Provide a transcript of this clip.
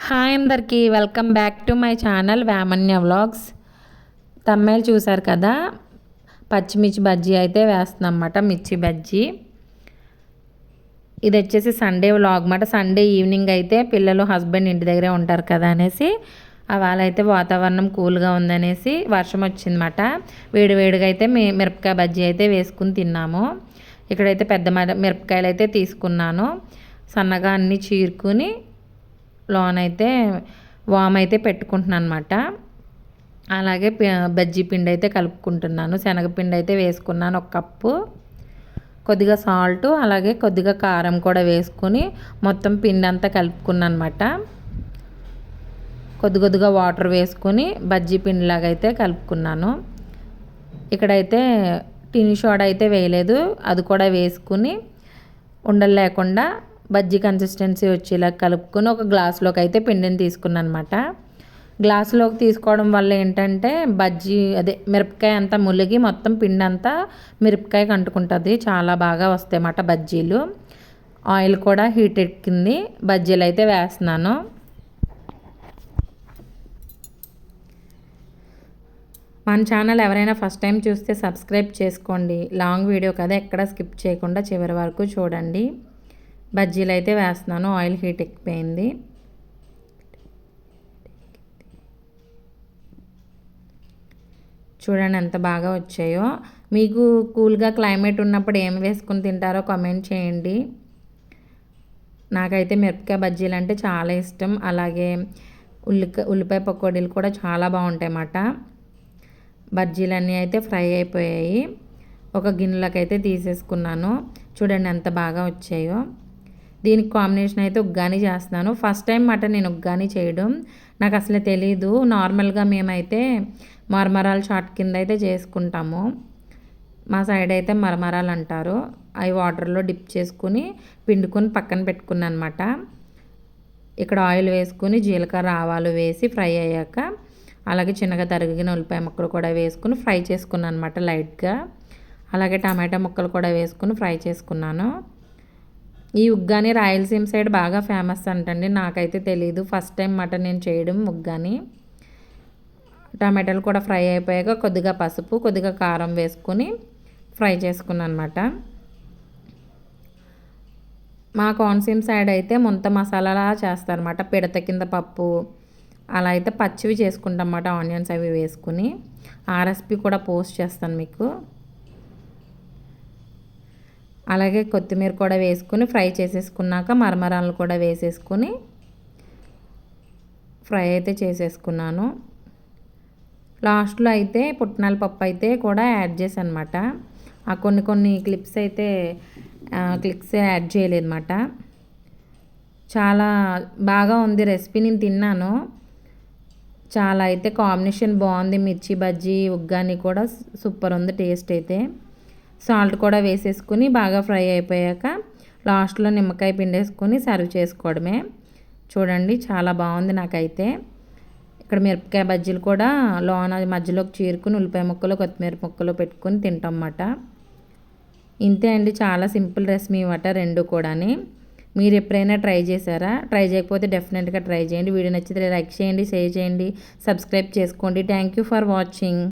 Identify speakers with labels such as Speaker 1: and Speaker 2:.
Speaker 1: Hi అందరికీ welcome back to my channel Vemanya vlogs. తమ్మేలు చూసారు కదా, పచ్చిమిర్చి బజ్జీ అయితే వేస్తున్నాం అన్నమాట. మిర్చి బజ్జీ ఇది వచ్చేసి సండే వ్లాగ్ అన్నమాట. సండే ఈవినింగ్ అయితే పిల్లలు హస్బెండ్ ఇంటి దగ్గరే ఉంటారు కదా అనేసి అవాళ అయితే వాతావరణం కూల్గా ఉందనేసి వర్షం వచ్చిందన్నమాట. వేడివేడిగా అయితే మిరపకాయ బజ్జీ అయితే వేసుకుని తిన్నాము. ఇక్కడైతే పెద్ద మిరపకాయలు అయితే తీసుకున్నాను. సన్నగా అన్నీ చీరుకుని లోనైతే వామ్ అయితే పెట్టుకుంటున్నాను అనమాట. అలాగే బజ్జీ పిండి అయితే కలుపుకుంటున్నాను. శనగపిండి అయితే వేసుకున్నాను 1 కప్పు. కొద్దిగా సాల్ట్ అలాగే కొద్దిగా కారం కూడా వేసుకొని మొత్తం పిండి అంతా కలుపుకున్నాను అనమాట. కొద్దిగా వాటర్ వేసుకొని బజ్జీ పిండిలాగా అయితే కలుపుకున్నాను. ఇక్కడైతే టిని సోడా అయితే వేయలేదు, అది కూడా వేసుకుని ఉండలు లేకుండా బజ్జీ కన్సిస్టెన్సీ వచ్చేలా కలుపుకొని ఒక గ్లాసులోకి అయితే పిండిని తీసుకున్నాను అనమాట. గ్లాసులోకి తీసుకోవడం వల్ల ఏంటంటే బజ్జీ మిరపకాయ అంతా ములిగి మొత్తం పిండి అంతా మిరపకాయకి అంటుకుంటుంది. చాలా బాగా వస్తాయి అన్నమాట బజ్జీలు. ఆయిల్ కూడా హీట్ ఎక్కింది. బజ్జీలు అయితే వేస్తున్నాను. మన ఛానల్ ఎవరైనా ఫస్ట్ టైం చూస్తే సబ్స్క్రైబ్ చేసుకోండి. లాంగ్ వీడియో కదా, ఎక్కడ స్కిప్ చేయకుండా చివరి వరకు చూడండి. బజ్జీలు అయితే వేస్తున్నాను. ఆయిల్ హీట్ ఎక్కిపోయింది. చూడండి ఎంత బాగా వచ్చాయో. మీకు కూల్గా క్లైమేట్ ఉన్నప్పుడు ఏం వేసుకుని తింటారో కామెంట్ చేయండి. నాకైతే మిరపకాయ బజ్జీలు అంటే చాలా ఇష్టం. అలాగే ఉల్లిపాయ పకోడీలు కూడా చాలా బాగుంటాయి అన్నమాట. బజ్జీలన్నీ అయితే ఫ్రై అయిపోయాయి. ఒక గిన్నెలోకి అయితే తీసేసుకున్నాను. చూడండి ఎంత బాగా వచ్చాయో. దీనికి కాంబినేషన్ అయితే ఉగ్గాని చేస్తున్నాను. ఫస్ట్ టైం మాట నేను ఉగ్గాని చేయడం, నాకు అసలు తెలీదు. నార్మల్గా మేమైతే మరమరాలు చాట్ కింద అయితే చేసుకుంటాము. మా సైడ్ అయితే మరమరాలు అంటారు. అవి వాటర్లో డిప్ చేసుకుని పిండుకొని పక్కన పెట్టుకున్నాను అనమాట. ఇక్కడ ఆయిల్ వేసుకుని జీలకర్ర ఆవాలు వేసి ఫ్రై అయ్యాక అలాగే చిన్నగా తరిగిన ఉల్లిపాయ ముక్కలు కూడా వేసుకుని ఫ్రై చేసుకున్నాను అనమాట లైట్గా. అలాగే టమాటా ముక్కలు కూడా వేసుకుని ఫ్రై చేసుకున్నాను. ఈ ఉగ్గాని రాయలసీమ సైడ్ బాగా ఫేమస్ అంటండి, నాకైతే తెలీదు. ఫస్ట్ టైం మటన్ నేను చేయడం ఉగ్గాని. టమాటాలు కూడా ఫ్రై అయిపోయాక కొద్దిగా పసుపు కొద్దిగా కారం వేసుకొని ఫ్రై చేసుకున్నాను అనమాట. మా కోనసీమ సైడ్ అయితే ముంత మసాలాలా చేస్తారన్నమాట. పిడత కింద పప్పు అలా అయితే పచ్చివి చేసుకుంటాం అన్నమాట. ఆనియన్స్ అవి వేసుకుని ఆ రెసిపీ కూడా పోస్ట్ చేస్తాను మీకు. అలాగే కొత్తిమీర కూడా వేసుకుని ఫ్రై చేసేసుకున్నాక మరమరాలను కూడా వేసేసుకొని ఫ్రై అయితే చేసేసుకున్నాను. లాస్ట్లో అయితే పుట్నాల పప్పు అయితే కూడా యాడ్ చేశాను అనమాట. ఆ కొన్ని క్లిప్స్ యాడ్ చేయలేదన్నమాట. చాలా బాగా ఉంది రెసిపీ. నేను తిన్నాను. చాలా అయితే కాంబినేషన్ బాగుంది. మిర్చి బజ్జీ ఉగ్గాని కూడా సూపర్ ఉంది టేస్ట్ అయితే. సాల్ట్ కూడా వేసేసుకుని బాగా ఫ్రై అయిపోయాక లాస్ట్లో నిమ్మకాయ పిండేసుకొని సర్వ్ చేసుకోవడమే. చూడండి చాలా బాగుంది నాకైతే. ఇక్కడ మిరపకాయ బజ్జీలు కూడా లోన మధ్యలోకి చీరుకుని ఉల్లిపాయ ముక్కలు కొత్తిమీర ముక్కలు పెట్టుకొని తింటాం అన్నమాట. ఇంతే అండి, చాలా సింపుల్ రెసిపీ అన్నమాట రెండు కూడాని. మీరు ఎప్పుడైనా ట్రై చేశారా? ట్రై చేయకపోతే డెఫినెట్గా ట్రై చేయండి. వీడియో నచ్చితే లైక్ చేయండి, షేర్ చేయండి, సబ్స్క్రైబ్ చేసుకోండి. Thank you for watching.